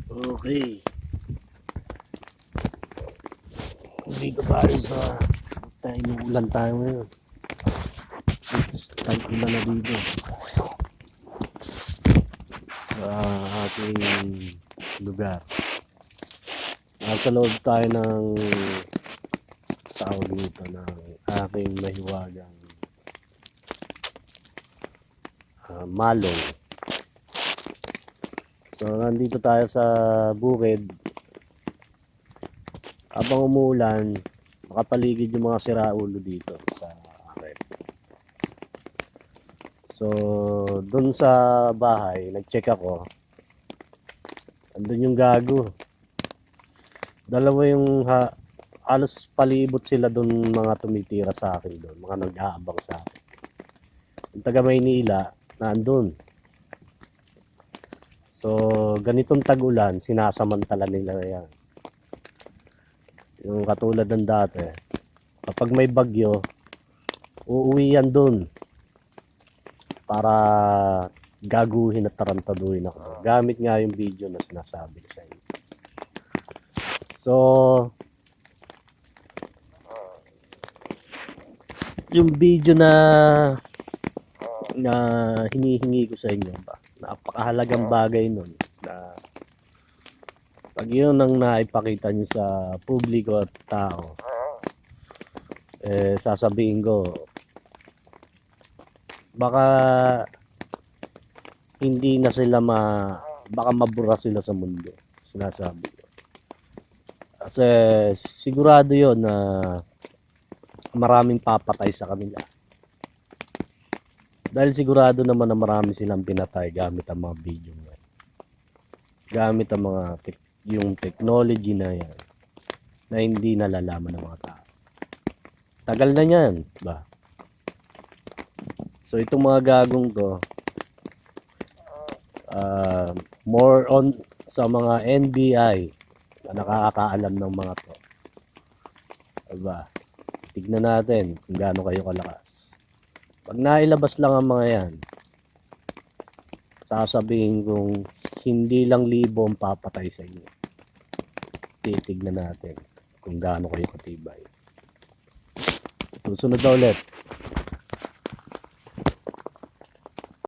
Okay. Dito tayo sa ulan tayo ngayon. It's tag-ulan na dito sa ating lugar. Nasa loob tayo ng tawag dito ng aking mahiwagang malong. So nandito tayo sa bukid. Habang umuulan, makapaligid yung mga siraulo dito sa akin. So, dun sa bahay, nag-check ako. Andun yung gago. Dalawa yung halos palibot sila dun, mga tumitira sa akin dun, mga nag-aabang sa akin. Yung taga Maynila, nandun. So, ganitong tag-ulan, sinasamantala nila yan. Yung katulad ng dati, kapag may bagyo, uuwi yan dun para gaguhin at tarantaduhin ako. Gamit nga yung video na sinasabi sa inyo. So, yung video na hinihingi ko sa inyo ba, napakahalagang bagay nun na pag yun ang naipakita nyo sa publiko at tao, sasabihin ko, baka hindi na sila baka mabura sila sa mundo, sinasabi ko. Kasi sigurado yun na maraming papatay sa kanila. Dahil sigurado naman na marami silang pinatay gamit ang mga video nyo. Gamit ang mga yung technology na yan na hindi nalalaman ng mga tao. Tagal na yan, ba? So itong mga gagong to, more on sa mga NBI na nakakaalam ng mga to. Diba? Tignan natin kung gaano kayo kalakas. Pag nailabas lang ang mga yan, sasabihin kong hindi lang libo ang papatay sa inyo. Titignan natin kung gaano kayo katibay. Susunod na ulit.